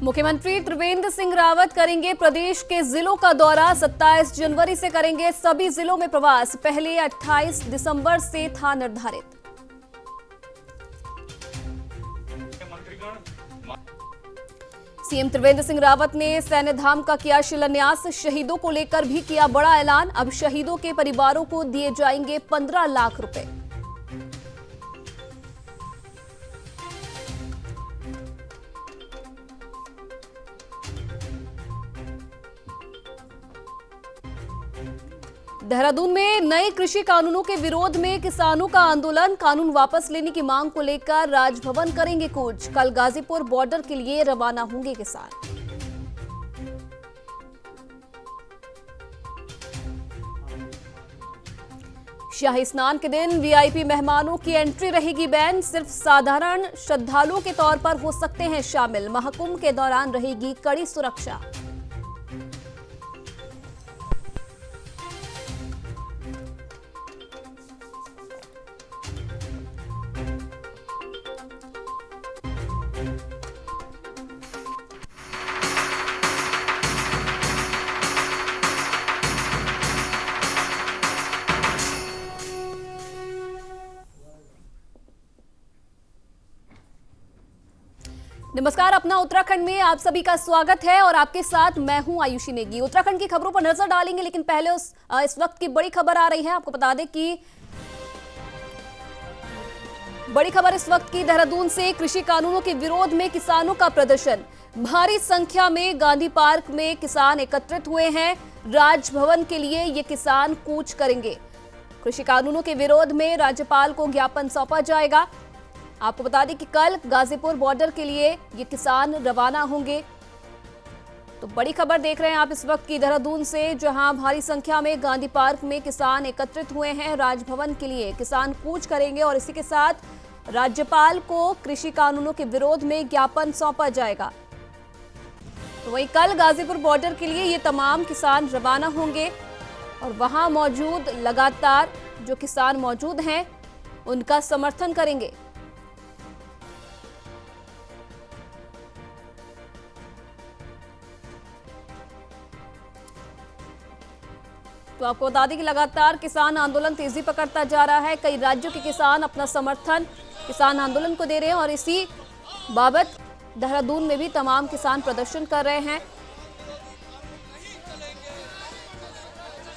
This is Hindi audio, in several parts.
मुख्यमंत्री त्रिवेंद्र सिंह रावत करेंगे प्रदेश के जिलों का दौरा। 27 जनवरी से करेंगे सभी जिलों में प्रवास। पहले 28 दिसंबर से था निर्धारित। सीएम त्रिवेंद्र सिंह रावत ने सैन्य धाम का किया शिलान्यास। शहीदों को लेकर भी किया बड़ा ऐलान। अब शहीदों के परिवारों को दिए जाएंगे 15 लाख रुपए। देहरादून में नए कृषि कानूनों के विरोध में किसानों का आंदोलन। कानून वापस लेने की मांग को लेकर राजभवन करेंगे कूच। कल गाजीपुर बॉर्डर के लिए रवाना होंगे किसान। शाही स्नान के दिन वीआईपी मेहमानों की एंट्री रहेगी बैन। सिर्फ साधारण श्रद्धालुओं के तौर पर हो सकते हैं शामिल। महाकुंभ के दौरान रहेगी कड़ी सुरक्षा। नमस्कार, अपना उत्तराखंड में आप सभी का स्वागत है और आपके साथ मैं हूं आयुषी नेगी। उत्तराखंड की खबरों पर नजर डालेंगे, लेकिन पहले इस वक्त की बड़ी खबर आ रही है। आपको बता दें कि बड़ी खबर इस वक्त की देहरादून से। कृषि कानूनों के विरोध में किसानों का प्रदर्शन। भारी संख्या में गांधी पार्क में किसान एकत्रित हुए हैं। राजभवन के लिए ये किसान कूच करेंगे। कृषि कानूनों के विरोध में राज्यपाल को ज्ञापन सौंपा जाएगा। आपको बता दें कि कल गाजीपुर बॉर्डर के लिए ये किसान रवाना होंगे। तो बड़ी खबर देख रहे हैं आप इस वक्त की देहरादून से, जहां भारी संख्या में गांधी पार्क में किसान एकत्रित हुए हैं। राजभवन के लिए किसान कूच करेंगे और इसी के साथ राज्यपाल को कृषि कानूनों के विरोध में ज्ञापन सौंपा जाएगा। तो वहीं कल गाजीपुर बॉर्डर के लिए ये तमाम किसान रवाना होंगे और वहां मौजूद लगातार जो किसान मौजूद हैं उनका समर्थन करेंगे। तो आपको बता दें कि लगातार किसान आंदोलन तेजी पकड़ता जा रहा है। कई राज्यों के किसान अपना समर्थन किसान आंदोलन को दे रहे हैं और इसी बाबत देहरादून में भी तमाम किसान प्रदर्शन कर रहे हैं।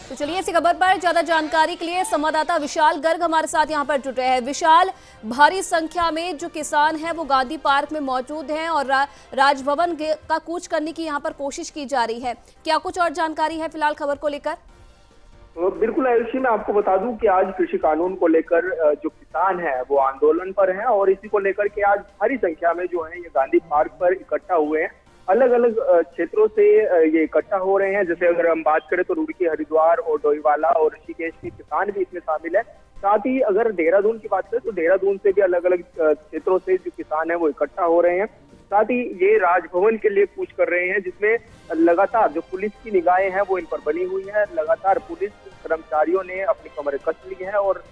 तो चलिए इसी खबर पर ज्यादा जानकारी के लिए संवाददाता विशाल गर्ग हमारे साथ यहां पर जुड़ रहे हैं। विशाल, भारी संख्या में जो किसान हैं वो गांधी पार्क में मौजूद हैं और राजभवन का कूच करने की यहां पर कोशिश की जा रही है। क्या कुछ और जानकारी है फिलहाल खबर को लेकर? बिल्कुल आयुषी, मैं आपको बता दूं कि आज कृषि कानून को लेकर जो किसान है वो आंदोलन पर हैं और इसी को लेकर के आज भारी संख्या में जो है ये गांधी पार्क पर इकट्ठा हुए हैं। अलग अलग क्षेत्रों से ये इकट्ठा हो रहे हैं। जैसे अगर हम बात करें तो रुड़की, हरिद्वार और डोईवाला और ऋषिकेश के किसान भी इसमें शामिल है। साथ ही अगर देहरादून की बात करें तो देहरादून से भी अलग अलग क्षेत्रों से जो किसान है वो इकट्ठा हो रहे हैं। साथ ही ये राजभवन के लिए कूच कर रहे हैं, जिसमें लगातार जो पुलिस की निगाहें हैं वो इन पर बनी हुई है। लगातार पुलिस कर्मचारियों ने अपनी कमरें कस ली है और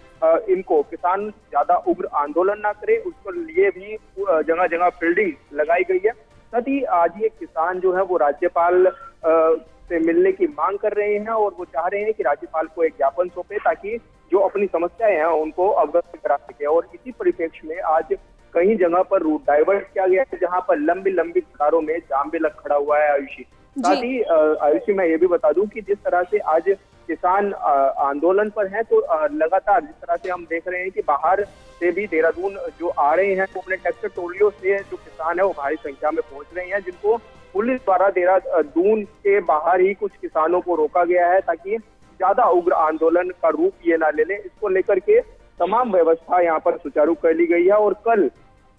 इनको किसान ज्यादा उग्र आंदोलन ना करे उसके लिए भी जगह जगह फील्डिंग लगाई गई है। साथ ही आज ये किसान जो है वो राज्यपाल से मिलने की मांग कर रहे हैं और वो चाह रहे हैं कि राज्यपाल को एक ज्ञापन सौंपे ताकि जो अपनी समस्याएं हैं उनको अवगत करा सके। और इसी परिप्रेक्ष्य में आज कई जगह पर रूट डाइवर्ट किया गया है, जहां पर लंबी लंबी कतारों में जाम भी लग खड़ा हुआ है आयुषी। साथ ही आयुषी मैं ये भी बता दूं कि जिस तरह से आज किसान आंदोलन पर हैं तो लगातार जिस तरह से हम देख रहे हैं कि बाहर से भी देहरादून जो आ रहे हैं वो अपने ट्रैक्टर ट्रॉलियों से जो किसान है वो भारी संख्या में पहुंच रहे हैं, जिनको पुलिस द्वारा देहरादून के बाहर ही कुछ किसानों को रोका गया है ताकि ज्यादा उग्र आंदोलन का रूप ये ना ले ले। इसको लेकर के तमाम व्यवस्था यहाँ पर सुचारू कर ली गई है और कल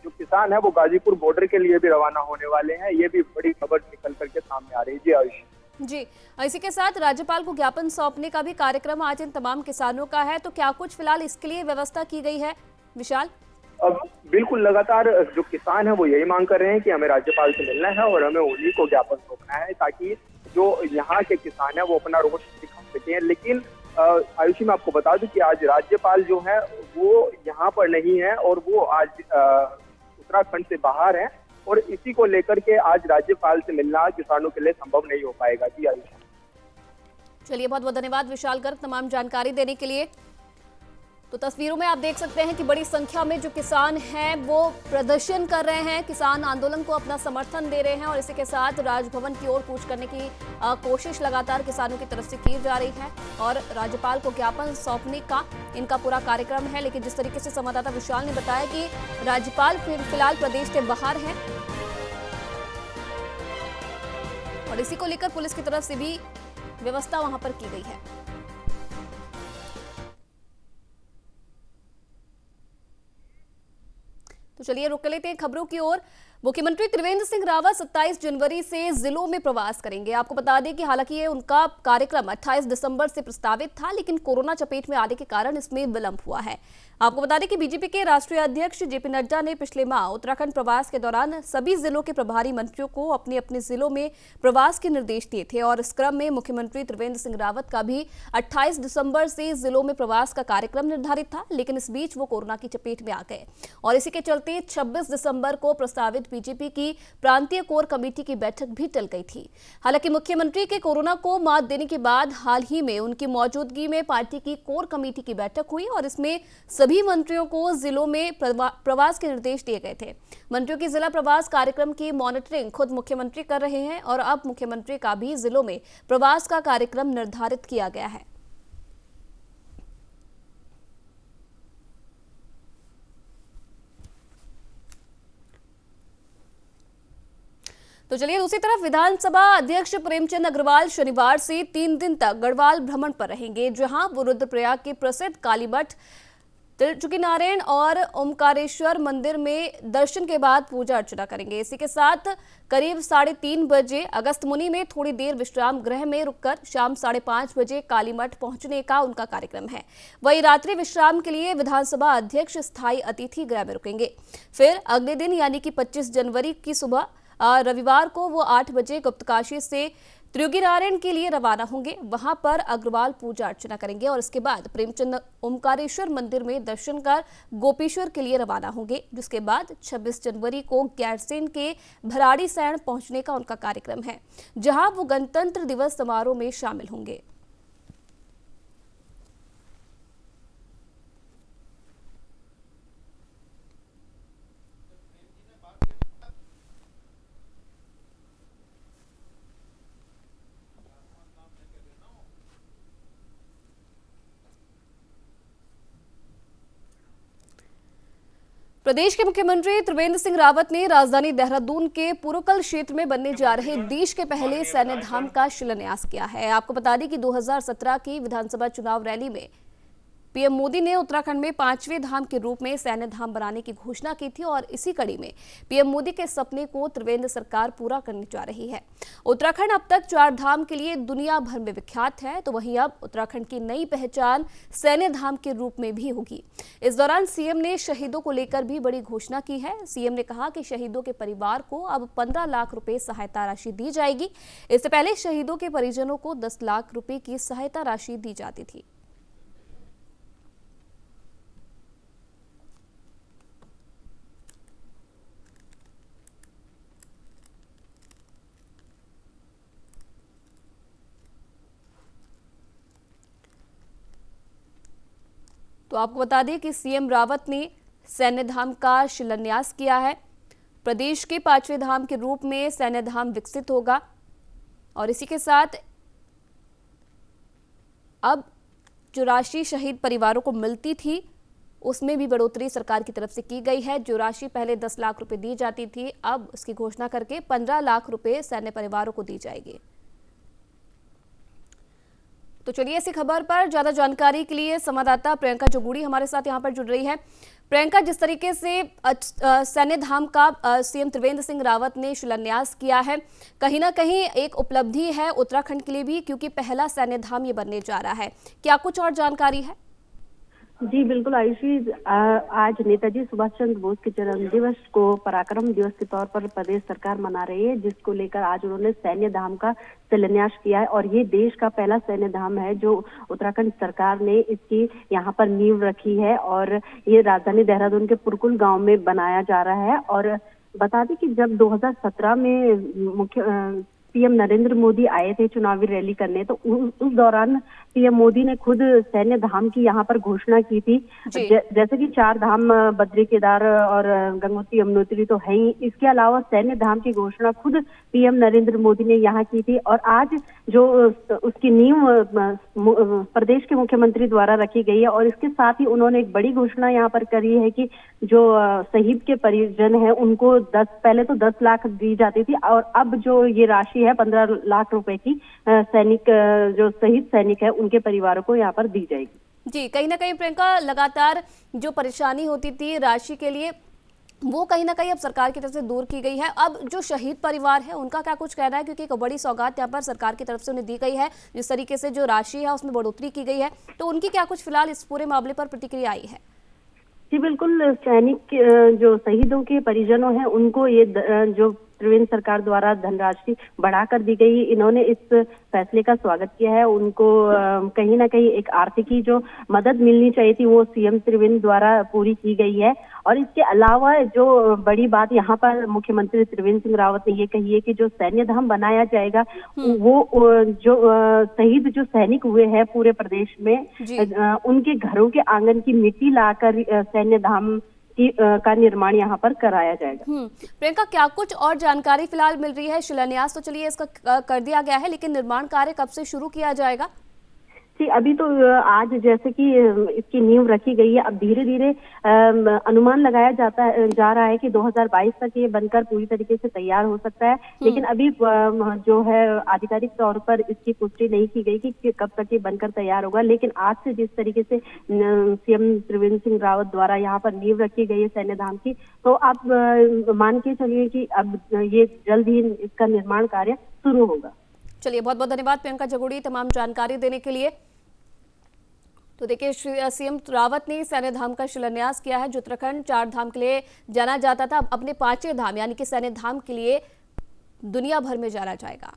जो किसान है वो गाजीपुर बॉर्डर के लिए भी रवाना होने वाले हैं। ये भी बड़ी खबर निकल करके सामने आ रही है। जी आयुष जी, इसी के साथ राज्यपाल को ज्ञापन सौंपने का भी कार्यक्रम आज इन तमाम किसानों का है। तो क्या कुछ फिलहाल इसके लिए व्यवस्था की गई है विशाल? अब बिल्कुल लगातार जो किसान है वो यही मांग कर रहे हैं कि हमें राज्यपाल से मिलना है और हमें उन्हीं को ज्ञापन सौंपना है ताकि जो यहाँ के किसान है वो अपना रोष दिखा सके। लेकिन आयुषी मैं आपको बता दूं कि आज राज्यपाल जो है वो यहाँ पर नहीं है और वो आज उत्तराखंड से बाहर हैं और इसी को लेकर के आज राज्यपाल से मिलना किसानों के लिए संभव नहीं हो पाएगा। जी आयुष। चलिए, बहुत बहुत धन्यवाद विशाल गर्ग तमाम जानकारी देने के लिए। तो तस्वीरों में आप देख सकते हैं कि बड़ी संख्या में जो किसान हैं वो प्रदर्शन कर रहे हैं, किसान आंदोलन को अपना समर्थन दे रहे हैं और इसी के साथ राजभवन की ओर कूच करने की कोशिश लगातार किसानों की तरफ से की जा रही है और राज्यपाल को ज्ञापन सौंपने का इनका पूरा कार्यक्रम है। लेकिन जिस तरीके से संवाददाता विशाल ने बताया कि राज्यपाल फिलहाल प्रदेश के बाहर हैं और इसी को लेकर पुलिस की तरफ से भी व्यवस्था वहां पर की गई है। तो चलिए रुक लेते हैं खबरों की ओर। मुख्यमंत्री त्रिवेंद्र सिंह रावत 27 जनवरी से जिलों में प्रवास करेंगे। आपको बता दें कि हालांकि ये उनका कार्यक्रम 28 दिसंबर से प्रस्तावित था, लेकिन कोरोना चपेट में आने के कारण इसमें विलंब हुआ है। आपको बता दें कि बीजेपी के राष्ट्रीय अध्यक्ष जेपी नड्डा ने पिछले माह उत्तराखंड प्रवास के दौरान सभी जिलों के प्रभारी मंत्रियों को अपने अपने जिलों में प्रवास के निर्देश दिए थे और इस क्रम में मुख्यमंत्री त्रिवेंद्र सिंह रावत का भी 28 दिसंबर से जिलों में प्रवास का कार्यक्रम निर्धारित था, लेकिन इस बीच वो कोरोना की चपेट में आ गए और इसी के चलते 26 दिसंबर को प्रस्तावित बीजेपी की प्रांतीय कोर कमेटी की बैठक भी टल गई थी। हालांकि मुख्यमंत्री के कोरोना को मात देने के बाद हाल ही में उनकी मौजूदगी में पार्टी की कोर कमेटी की बैठक हुई और इसमें सभी मंत्रियों को जिलों में प्रवास के निर्देश दिए गए थे। मंत्रियों की जिला प्रवास कार्यक्रम की मॉनिटरिंग खुद मुख्यमंत्री कर रहे हैं और अब मुख्यमंत्री का भी जिलों में प्रवास का कार्यक्रम निर्धारित किया गया है। तो चलिए, दूसरी तरफ विधानसभा अध्यक्ष प्रेमचंद अग्रवाल शनिवार से 3 दिन तक गढ़वाल भ्रमण पर रहेंगे, जहां वो रुद्रप्रयाग के प्रसिद्ध कालीमठ, त्रिचुकीनारायण और ओमकारेश्वर मंदिर में दर्शन के बाद पूजा अर्चना करेंगे। इसी के साथ करीब 3:30 बजे अगस्त मुनि में थोड़ी देर विश्राम गृह में रुककर शाम 5:30 बजे कालीमठ पहुंचने का उनका कार्यक्रम है। वहीं रात्रि विश्राम के लिए विधानसभा अध्यक्ष स्थायी अतिथि गृह में रुकेंगे। फिर अगले दिन यानी कि 25 जनवरी की सुबह रविवार को वो 8 बजे गुप्तकाशी से त्रिचुकीनारायण के लिए रवाना होंगे। वहां पर अग्रवाल पूजा अर्चना करेंगे और इसके बाद प्रेमचंद ओमकारेश्वर मंदिर में दर्शन कर गोपेश्वर के लिए रवाना होंगे, जिसके बाद 26 जनवरी को गैरसैंण के भराड़ीसैंण पहुंचने का उनका कार्यक्रम है, जहां वो गणतंत्र दिवस समारोह में शामिल होंगे। प्रदेश के मुख्यमंत्री त्रिवेंद्र सिंह रावत ने राजधानी देहरादून के पुरुकल क्षेत्र में बनने जा रहे देश के पहले सैन्य धाम का शिलान्यास किया है। आपको बता दें कि 2017 की विधानसभा चुनाव रैली में पीएम मोदी ने उत्तराखंड में 5वें धाम के रूप में सैन्य धाम बनाने की घोषणा की थी और इसी कड़ी में पीएम मोदी के सपने को त्रिवेंद्र सरकार पूरा करने जा रही है। उत्तराखंड अब तक 4 धाम के लिए दुनिया भर में विख्यात है, तो वहीं अब उत्तराखंड की नई पहचान सैन्य धाम के रूप में भी होगी। इस दौरान सीएम ने शहीदों को लेकर भी बड़ी घोषणा की है। सीएम ने कहा कि शहीदों के परिवार को अब 15 लाख रुपए सहायता राशि दी जाएगी। इससे पहले शहीदों के परिजनों को 10 लाख रुपए की सहायता राशि दी जाती थी। तो आपको बता दें कि सीएम रावत ने सैन्य धाम का शिलान्यास किया है। प्रदेश के 5वें धाम के रूप में सैन्य धाम विकसित होगा और इसी के साथ अब जो राशि शहीद परिवारों को मिलती थी उसमें भी बढ़ोतरी सरकार की तरफ से की गई है। जो राशि पहले 10 लाख रुपए दी जाती थी, अब उसकी घोषणा करके 15 लाख रुपए सैन्य परिवारों को दी जाएगी। तो चलिए, ऐसी खबर पर ज्यादा जानकारी के लिए संवाददाता प्रियंका जोगुड़ी हमारे साथ यहां पर जुड़ रही है। प्रियंका, जिस तरीके से सैन्य धाम का सीएम त्रिवेंद्र सिंह रावत ने शिलान्यास किया है, कहीं ना कहीं एक उपलब्धि है उत्तराखंड के लिए भी, क्योंकि पहला सैन्य धाम ये बनने जा रहा है। क्या कुछ और जानकारी है? जी बिल्कुल आयुषी, आज नेताजी सुभाष चंद्र बोस के जन्म दिवस को पराक्रम दिवस के तौर पर प्रदेश सरकार मना रही है, जिसको लेकर आज उन्होंने सैन्य धाम का शिलान्यास किया है। और ये देश का पहला सैन्य धाम है जो उत्तराखंड सरकार ने इसकी यहाँ पर नींव रखी है, और ये राजधानी देहरादून के पुरकुल गांव में बनाया जा रहा है। और बता दें कि जब 2017 में पीएम नरेंद्र मोदी आए थे चुनावी रैली करने, तो उस दौरान पीएम मोदी ने खुद सैन्य धाम की यहाँ पर घोषणा की थी। जैसे कि 4 धाम बद्री केदार और गंगोत्री यमुनोत्री तो है ही, इसके अलावा सैन्य धाम की घोषणा खुद पीएम नरेंद्र मोदी ने यहाँ की थी। और आज जो उसकी नींव प्रदेश के मुख्यमंत्री द्वारा रखी गई है, और इसके साथ ही उन्होंने एक बड़ी घोषणा यहाँ पर करी है कि जो शहीद के परिजन है उनको पहले तो 10 लाख दी जाती थी, और अब जो ये राशि है 15 लाख रुपए की सैनिक जो शहीद सैनिक है उनके परिवारों को यहाँ पर दी जाएगी। जी, कहीं ना कहीं प्रियंका, लगातार जो परेशानी होती थी राशि के लिए, वो कहीं ना कहीं अब सरकार की तरफ से दूर की गई है। अब जो शहीद परिवार है उनका क्या कुछ कहना है, क्योंकि एक बड़ी सौगात यहाँ पर सरकार की तरफ से उन्हें दी गई है, जिस तरीके से जो राशि है उसमें बढ़ोतरी की गई है, तो उनकी क्या कुछ फिलहाल इस पूरे मामले पर प्रतिक्रिया आई है? जी बिल्कुल, सैनिक जो शहीदों के परिजनों हैं उनको ये जो त्रिवेंद्र सरकार द्वारा धनराशि बढ़ाकर दी गई, इन्होंने इस फैसले का स्वागत किया है। उनको कहीं ना कहीं एक आर्थिकी जो मदद मिलनी चाहिए थी वो सीएम त्रिवेंद्र द्वारा पूरी की गई है। और इसके अलावा जो बड़ी बात यहाँ पर मुख्यमंत्री त्रिवेंद्र सिंह रावत ने ये कही है कि जो सैन्य धाम बनाया जाएगा वो जो शहीद जो सैनिक हुए हैं पूरे प्रदेश में उनके घरों के आंगन की मिट्टी लाकर सैन्य धाम का निर्माण यहाँ पर कराया जाएगा। प्रियंका, क्या कुछ और जानकारी फिलहाल मिल रही है? शिलान्यास तो चलिए इसका कर दिया गया है, लेकिन निर्माण कार्य कब से शुरू किया जाएगा? जी अभी तो आज जैसे कि इसकी नींव रखी गई है, अब धीरे धीरे अनुमान लगाया जा रहा है कि 2022 तक ये बनकर पूरी तरीके से तैयार हो सकता है। लेकिन अभी जो है आधिकारिक तौर पर इसकी पुष्टि नहीं की गई कि कब तक ये बनकर तैयार होगा। लेकिन आज से जिस तरीके से सीएम त्रिवेंद्र सिंह रावत द्वारा यहाँ पर नींव रखी गई है सैन्य धाम की, तो आप मान के चलिए कि अब ये जल्द ही इसका निर्माण कार्य शुरू होगा। चलिए, बहुत बहुत धन्यवाद प्रियंका जगोड़ी तमाम जानकारी देने के लिए। तो देखिए, सीएम रावत ने सैन्य धाम का शिलान्यास किया है, जो उत्तराखंड 4 धाम के लिए जाना जाता था, अब अपने 5वें धाम यानी कि सैन्य धाम के लिए दुनिया भर में जाना जाएगा।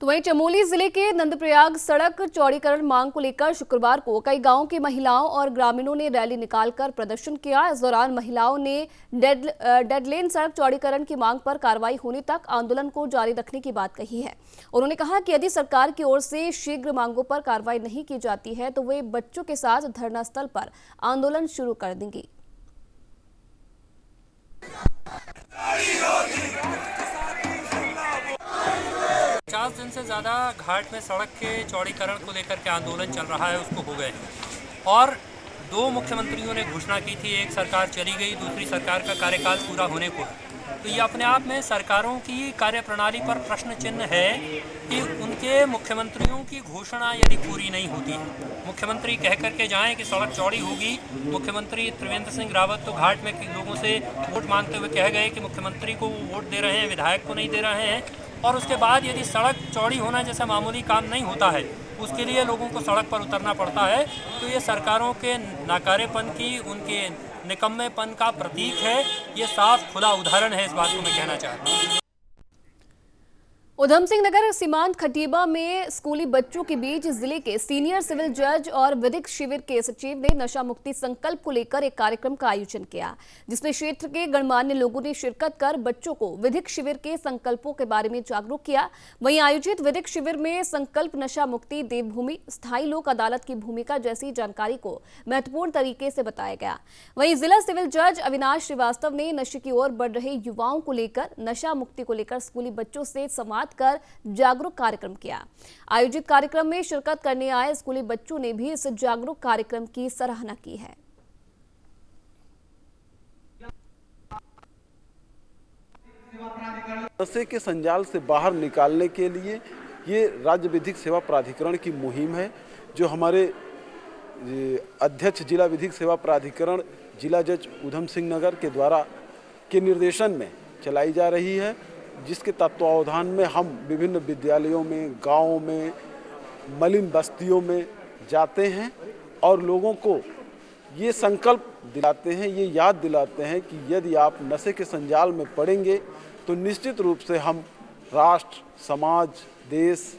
तो वहीं चमोली जिले के नंदप्रयाग सड़क चौड़ीकरण मांग को लेकर शुक्रवार को कई गांवों की महिलाओं और ग्रामीणों ने रैली निकालकर प्रदर्शन किया। इस दौरान महिलाओं ने डेडलेन सड़क चौड़ीकरण की मांग पर कार्रवाई होने तक आंदोलन को जारी रखने की बात कही है। उन्होंने कहा कि यदि सरकार की ओर से शीघ्र मांगों पर कार्रवाई नहीं की जाती है तो वे बच्चों के साथ धरना स्थल पर आंदोलन शुरू कर देंगी। 50 दिन से ज़्यादा घाट में सड़क के चौड़ीकरण को लेकर के आंदोलन चल रहा है, उसको हो गए और 2 मुख्यमंत्रियों ने घोषणा की थी, एक सरकार चली गई, दूसरी सरकार का कार्यकाल पूरा होने को। तो ये अपने आप में सरकारों की कार्यप्रणाली पर प्रश्न चिन्ह है कि उनके मुख्यमंत्रियों की घोषणा यदि पूरी नहीं होती है, मुख्यमंत्री कह करके जाएं कि सड़क चौड़ी होगी, मुख्यमंत्री त्रिवेंद्र सिंह रावत तो घाट में लोगों से वोट मांगते हुए कह गए कि मुख्यमंत्री को वो वोट दे रहे हैं, विधायक को नहीं दे रहे हैं, और उसके बाद यदि सड़क चौड़ी होना जैसा मामूली काम नहीं होता है, उसके लिए लोगों को सड़क पर उतरना पड़ता है। तो ये सरकारों के नाकारेपन की, उनके निकम्मेपन का प्रतीक है, ये साफ खुला उदाहरण है, इस बात को मैं कहना चाहता हूँ। उधम सिंह नगर सीमांत खटीबा में स्कूली बच्चों के बीच जिले के सीनियर सिविल जज और विधिक शिविर के सचिव ने नशा मुक्ति संकल्प को लेकर एक कार्यक्रम का आयोजन किया, जिसमें क्षेत्र के गणमान्य लोगों ने शिरकत कर बच्चों को विधिक शिविर के संकल्पों के बारे में जागरूक किया। वहीं आयोजित विधिक शिविर में संकल्प नशा मुक्ति, देवभूमि, स्थायी लोक अदालत की भूमिका जैसी जानकारी को महत्वपूर्ण तरीके से बताया गया। वहीं जिला सिविल जज अविनाश श्रीवास्तव ने नशे की ओर बढ़ रहे युवाओं को लेकर, नशा मुक्ति को लेकर स्कूली बच्चों से संवाद कर जागरूक कार्यक्रम किया। आयोजित कार्यक्रम में शिरकत करने आए स्कूली बच्चों ने भी इस जागरूक कार्यक्रम की सराहना की है। नशे के संजाल से बाहर निकालने के लिए ये राज्य विधिक सेवा प्राधिकरण की मुहिम है, जो हमारे अध्यक्ष जिला विधिक सेवा प्राधिकरण जिला जज उधम सिंह नगर के द्वारा के निर्देशन में चलाई जा रही है, जिसके तत्वावधान में हम विभिन्न विद्यालयों में, गाँवों में, मलिन बस्तियों में जाते हैं और लोगों को ये संकल्प दिलाते हैं, ये याद दिलाते हैं कि यदि आप नशे के संजाल में पड़ेंगे तो निश्चित रूप से हम राष्ट्र, समाज, देश,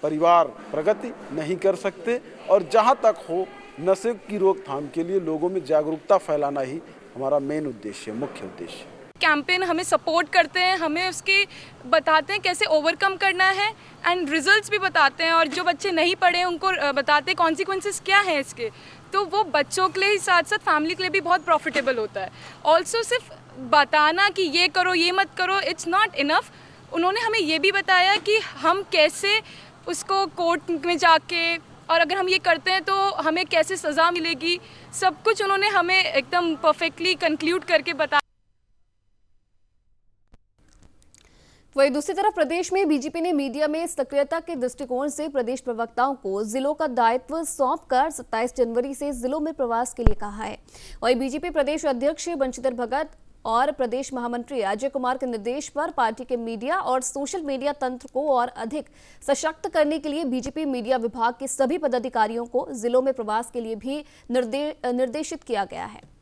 परिवार प्रगति नहीं कर सकते। और जहाँ तक हो नशे की रोकथाम के लिए लोगों में जागरूकता फैलाना ही हमारा मेन उद्देश्य, मुख्य उद्देश्य। कैंपेन हमें सपोर्ट करते हैं, हमें उसके बताते हैं कैसे ओवरकम करना है एंड रिजल्ट्स भी बताते हैं, और जो बच्चे नहीं पढ़े हैं उनको बताते हैं कॉन्सिक्वेंसेस क्या हैं इसके। तो वो बच्चों के लिए ही साथ साथ फैमिली के लिए भी बहुत प्रॉफिटेबल होता है। ऑल्सो सिर्फ बताना कि ये करो ये मत करो, इट्स नॉट इनफ। उन्होंने हमें ये भी बताया कि हम कैसे उसको कोर्ट में जाके, और अगर हम ये करते हैं तो हमें कैसे सज़ा मिलेगी, सब कुछ उन्होंने हमें एकदम परफेक्टली कंक्लूड करके बताया। वहीं दूसरी तरफ प्रदेश में बीजेपी ने मीडिया में सक्रियता के दृष्टिकोण से प्रदेश प्रवक्ताओं को जिलों का दायित्व सौंपकर 27 जनवरी से जिलों में प्रवास के लिए कहा है। वहीं बीजेपी प्रदेश अध्यक्ष बंशीधर भगत और प्रदेश महामंत्री अजय कुमार के निर्देश पर पार्टी के मीडिया और सोशल मीडिया तंत्र को और अधिक सशक्त करने के लिए बीजेपी मीडिया विभाग के सभी पदाधिकारियों को जिलों में प्रवास के लिए भी निर्देशित किया गया है।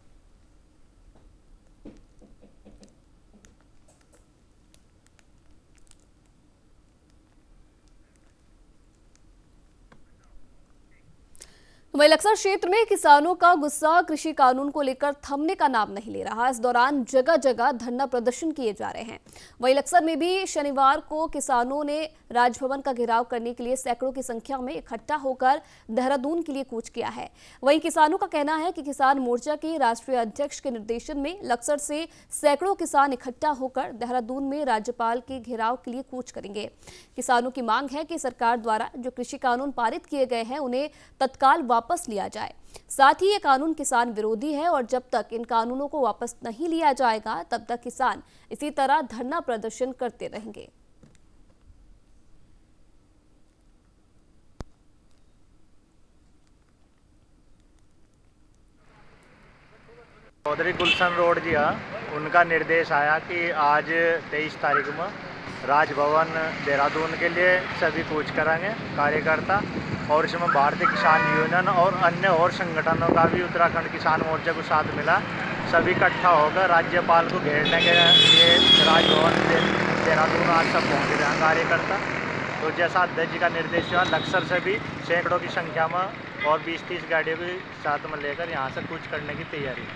वहीं लक्सर क्षेत्र में किसानों का गुस्सा कृषि कानून को लेकर थमने का नाम नहीं ले रहा। इस दौरान जगह जगह धरना प्रदर्शन किए जा रहे हैं। वहीं लक्सर में भी शनिवार को किसानों ने राजभवन का घेराव करने के लिए सैकड़ों की संख्या में इकट्ठा होकर देहरादून के लिए कूच किया है। वहीं किसानों का कहना है कि किसान मोर्चा के राष्ट्रीय अध्यक्ष के निर्देशन में लक्सर से सैकड़ों किसान इकट्ठा होकर देहरादून में राज्यपाल के घेराव के लिए कूच करेंगे। किसानों की मांग है कि सरकार द्वारा जो कृषि कानून पारित किए गए हैं उन्हें तत्काल वापस लिया जाए। साथ ही ये कानून किसान विरोधी है और जब तक इन कानूनों को वापस नहीं लिया जाएगा तब तक किसान इसी तरह धरना प्रदर्शन करते रहेंगे। चौधरी गुलशन रोड जी, उनका निर्देश आया कि आज 23 तारीख में राजभवन देहरादून के लिए सभी कूच करेंगे कार्यकर्ता, और इसमें भारतीय किसान यूनियन और अन्य और संगठनों का भी उत्तराखंड किसान मोर्चा को साथ मिला। सभी इकट्ठा होकर राज्यपाल को घेरने के लिए राजभवन देहरादून आज सब पहुँच रहे हैं कार्यकर्ता। तो जैसा अध्यक्ष जी का निर्देश हुआ, लक्सर से भी सैकड़ों की संख्या में और 20-30 गाड़ियों को साथ में लेकर यहाँ से कूच करने की तैयारी।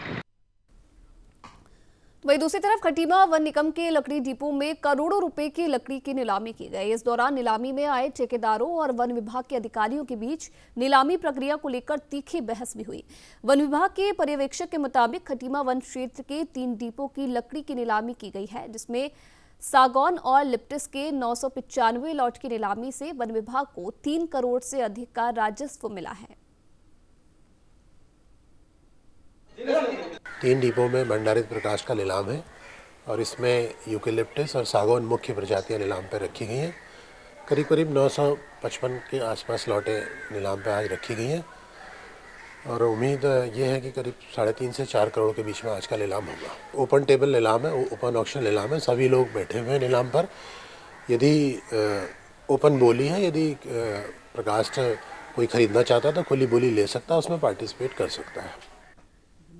वहीं दूसरी तरफ खटीमा वन निगम के लकड़ी डिपो में करोड़ों रुपए की लकड़ी की नीलामी की गई। इस दौरान नीलामी में आए ठेकेदारों और वन विभाग के अधिकारियों के बीच नीलामी प्रक्रिया को लेकर तीखी बहस भी हुई। वन विभाग के पर्यवेक्षक के मुताबिक खटीमा वन क्षेत्र के 3 डिपो की लकड़ी की नीलामी की गई है, जिसमें सागौन और लिप्टिस के 995 लॉट की नीलामी से वन विभाग को 3 करोड़ से अधिक का राजस्व मिला है। 3 डिपो में भंडारित प्रकाश का नीलाम है और इसमें यूकेलिप्टस और सागौन मुख्य प्रजातियां नीलाम पर रखी गई हैं। करीब करीब 955 के आसपास लॉटें नीलाम पर आज रखी गई हैं और उम्मीद ये है कि करीब 3.5 से 4 करोड़ के बीच में आज का नीलाम होगा। ओपन टेबल नीलाम है, ओपन ऑक्शन नीलाम है, सभी लोग बैठे हुए हैं नीलाम पर। यदि ओपन बोली है, यदि प्रकाश कोई खरीदना चाहता तो खुली बोली ले सकता है, उसमें पार्टिसिपेट कर सकता है।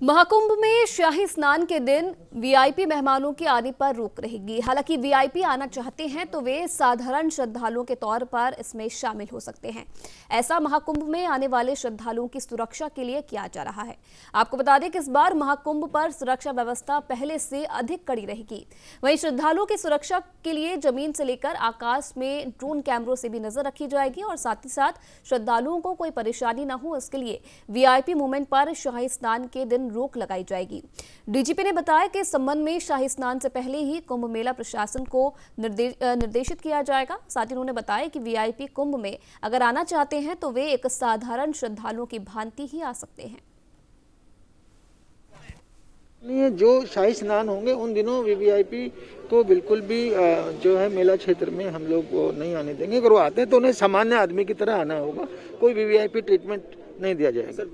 महाकुंभ में शाही स्नान के दिन वीआईपी मेहमानों के आने पर रोक रहेगी। हालांकि वीआईपी आना चाहते हैं तो वे साधारण श्रद्धालुओं के तौर पर इसमें शामिल हो सकते हैं। ऐसा महाकुंभ में आने वाले श्रद्धालुओं की सुरक्षा के लिए किया जा रहा है। आपको बता दें कि इस बार महाकुंभ पर सुरक्षा व्यवस्था पहले से अधिक कड़ी रहेगी। वहीं श्रद्धालुओं की सुरक्षा के लिए जमीन से लेकर आकाश में ड्रोन कैमरों से भी नजर रखी जाएगी और साथ ही साथ श्रद्धालुओं को कोई परेशानी न हो, इसके लिए वीआईपी मूवमेंट पर शाही स्नान के दिन रोक लगाई जाएगी। डीजीपी ने बताया कि इस संबंध में शाही स्नान से पहले ही कुंभ मेला प्रशासन को निर्देशित किया जाएगा। साथ ही उन्होंने बताया कि वीआईपी कुंभ में अगर आना चाहते हैं तो वे एक साधारण श्रद्धालुओं की भांति ही आ सकते हैं। ये जो शाही स्नान होंगे उन दिनों वीवीआईपी को बिल्कुल भी जो है मेला क्षेत्र में हम लोग वो नहीं आने देंगे। अगर वो आते हैं तो उन्हें सामान्य आदमी की तरह आना होगा, कोई वीवीआईपी ट्रीटमेंट नहीं दिया जाएगा।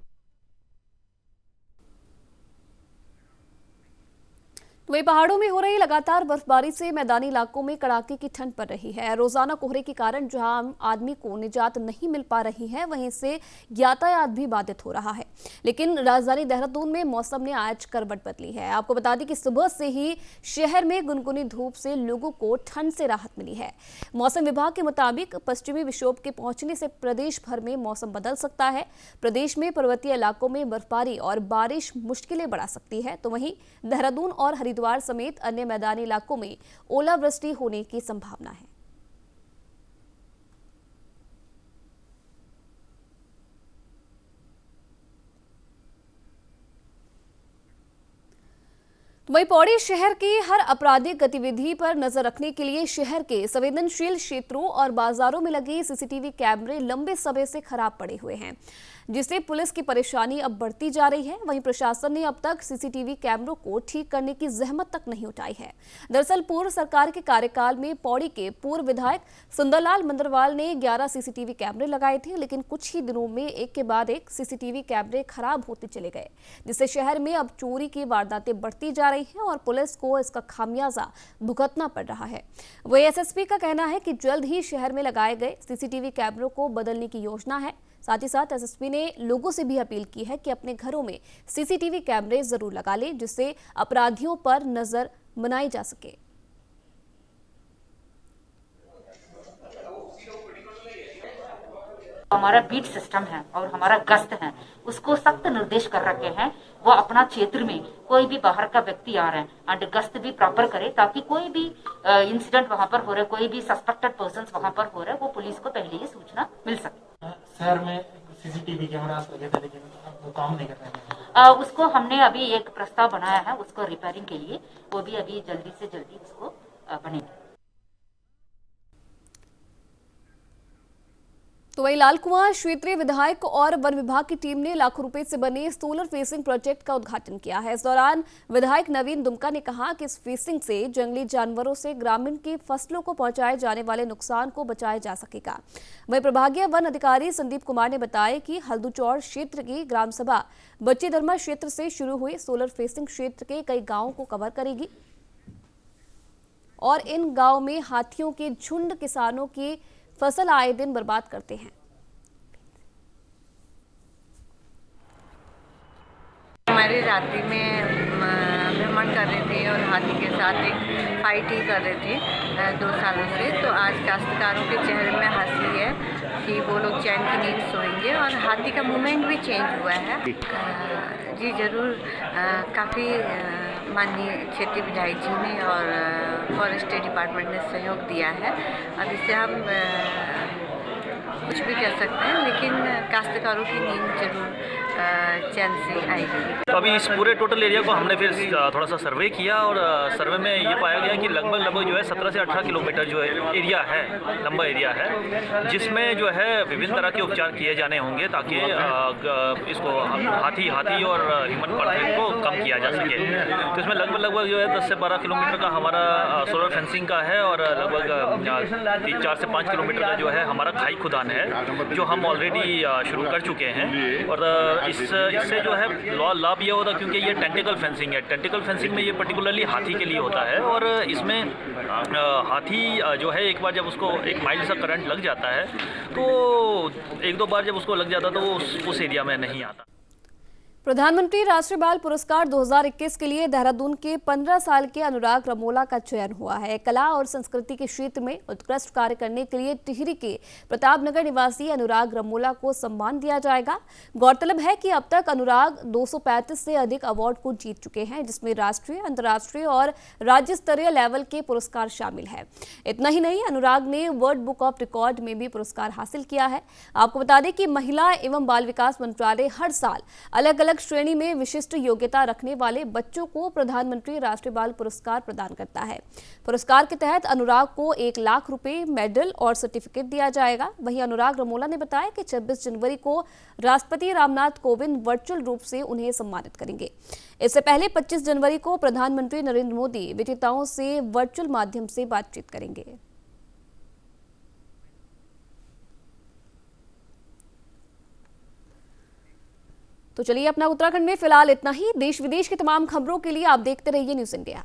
वहीं पहाड़ों में हो रही लगातार बर्फबारी से मैदानी इलाकों में कड़ाके की ठंड पड़ रही है। रोजाना कोहरे के कारण जहां आम आदमी को निजात नहीं मिल पा रही है, वहीं से यातायात भी बाधित हो रहा है। लेकिन राजधानी देहरादून में मौसम ने आज करवट बदली है। आपको बता दें कि सुबह से ही शहर में गुनगुनी धूप से लोगों को ठंड से राहत मिली है। मौसम विभाग के मुताबिक पश्चिमी विक्षोभ के पहुंचने से प्रदेश भर में मौसम बदल सकता है। प्रदेश में पर्वतीय इलाकों में बर्फबारी और बारिश मुश्किलें बढ़ा सकती है, तो वहीं देहरादून और हरिद्वार समेत अन्य मैदानी इलाकों में ओलावृष्टि होने की संभावना है। वहीं पौड़ी शहर की हर आपराधिक गतिविधि पर नजर रखने के लिए शहर के संवेदनशील क्षेत्रों और बाजारों में लगे सीसीटीवी कैमरे लंबे समय से खराब पड़े हुए हैं, जिससे पुलिस की परेशानी अब बढ़ती जा रही है। वहीं प्रशासन ने अब तक सीसीटीवी कैमरों को ठीक करने की जहमत तक नहीं उठाई है। दरअसल पूर्व सरकार के कार्यकाल में पौड़ी के पूर्व विधायक सुंदरलाल मंदरवाल ने 11 सीसीटीवी कैमरे लगाए थे, लेकिन कुछ ही दिनों में एक के बाद एक सीसीटीवी कैमरे खराब होते चले गए, जिससे शहर में अब चोरी की वारदातें बढ़ती जा रही हैं और पुलिस को इसका खामियाजा भुगतना पड़ रहा है। वहीं एसएसपी का कहना है कि जल्द ही शहर में लगाए गए सीसीटीवी कैमरों को बदलने की योजना है। साथ ही साथ एसएसपी ने लोगों से भी अपील की है कि अपने घरों में सीसीटीवी कैमरे जरूर लगा लें, जिससे अपराधियों पर नजर बनाई जा सके। हमारा बीट सिस्टम है और हमारा गश्त है, उसको सख्त निर्देश कर रखे हैं। वो अपना क्षेत्र में कोई भी बाहर का व्यक्ति आ रहा है एंड गश्त भी प्रॉपर करे, ताकि कोई भी इंसिडेंट वहां पर हो रहा है, कोई भी सस्पेक्टेड पर्सन वहां पर हो रहा है, वो पुलिस को पहले ही सूचना मिल सके। शहर में सीसीटीवी कैमरा लगे थे, लेकिन वो काम नहीं कर रहे हैं। उसको हमने अभी एक प्रस्ताव बनाया है उसको रिपेयरिंग के लिए, वो भी अभी जल्दी से जल्दी उसको बनेगी। तो वही लाल कुआं क्षेत्रीय विधायक और वन विभाग की टीम ने लाखों रुपए से बने सोलर फेंसिंग प्रोजेक्ट का उद्घाटन किया है। इस दौरान विधायक नवीन दुमका ने कहा कि इस फेंसिंग से जंगली जानवरों से ग्रामीण की फसलों को पहुंचाए जाने वाले नुकसान को बचाया जा सकेगा। वहीं प्रभागीय वन अधिकारी संदीप कुमार ने बताया कि हल्दूचौड़ क्षेत्र की ग्राम सभा बच्ची धर्मा क्षेत्र से शुरू हुई सोलर फेंसिंग क्षेत्र के कई गाँवों को कवर करेगी और इन गाँव में हाथियों के झुंड किसानों की फसल आए दिन बर्बाद करते हैं। हमारी रात्रि में भ्रमण कर रहे थे और हाथी के साथ एक फाइट ही कर रहे थे 2 सालों से। तो आज काश्तकारों के चेहरे में हंसी है कि वो लोग चैन की नींद सोएंगे और हाथी का मूवमेंट भी चेंज हुआ है। जी जरूर, काफ़ी माननीय क्षेत्रीय विधायक जी ने और फॉरेस्ट डिपार्टमेंट ने सहयोग दिया है। अब इससे हम कुछ भी कर सकते हैं, लेकिन काश्तकारों की नींद जरूर चैन से आएगी। तो अभी इस पूरे टोटल एरिया को हमने फिर थोड़ा सा सर्वे किया और सर्वे में ये पाया गया कि लगभग जो है 17 से 18 किलोमीटर जो है एरिया है, लंबा एरिया है, जिसमें जो है विभिन्न तरह के उपचार किए जाने होंगे ताकि इसको हाथी और ह्यूमन कॉन्फ्लिक्ट को कम किया जा सके। तो इसमें लगभग जो है 10 से 12 किलोमीटर का हमारा सोलर फेंसिंग का है और लगभग 4 से 5 किलोमीटर का जो है हमारा खाई खुदान है, जो हम ऑलरेडी शुरू कर चुके हैं। और इससे जो है लाभ ये होता क्योंकि ये टेंटिकल फेंसिंग है। टेंटिकल फेंसिंग में ये पर्टिकुलरली हाथी के लिए होता है और इसमें हाथी जो है एक बार जब उसको एक माइल्ड सा करंट लग जाता है तो 1-2 बार जब उसको लग जाता तो वो उस एरिया में नहीं आता। प्रधानमंत्री राष्ट्रीय बाल पुरस्कार 2021 के लिए देहरादून के 15 साल के अनुराग रमोला का चयन हुआ है। कला और संस्कृति के क्षेत्र में उत्कृष्ट कार्य करने के लिए टिहरी के प्रतापनगर निवासी अनुराग रमोला को सम्मान दिया जाएगा। गौरतलब है कि अब तक अनुराग 235 से अधिक अवार्ड को जीत चुके हैं, जिसमें राष्ट्रीय, अंतर्राष्ट्रीय और राज्य स्तरीय लेवल के पुरस्कार शामिल है। इतना ही नहीं, अनुराग ने वर्ल्ड बुक ऑफ रिकॉर्ड में भी पुरस्कार हासिल किया है। आपको बता दें कि महिला एवं बाल विकास मंत्रालय हर साल अलग अलग श्रेणी में विशिष्ट योग्यता रखने वाले बच्चों को प्रधानमंत्री राष्ट्रीय बाल पुरस्कार प्रदान करता है। पुरस्कार के तहत अनुराग को 1 लाख रुपए, मेडल और सर्टिफिकेट दिया जाएगा। वहीं अनुराग रमोला ने बताया कि 26 जनवरी को राष्ट्रपति रामनाथ कोविंद वर्चुअल रूप से उन्हें सम्मानित करेंगे। इससे पहले 25 जनवरी को प्रधानमंत्री नरेंद्र मोदी विजेताओं से वर्चुअल माध्यम से बातचीत करेंगे। तो चलिए, अपना उत्तराखंड में फिलहाल इतना ही। देश विदेश की तमाम खबरों के लिए आप देखते रहिए न्यूज़ इंडिया।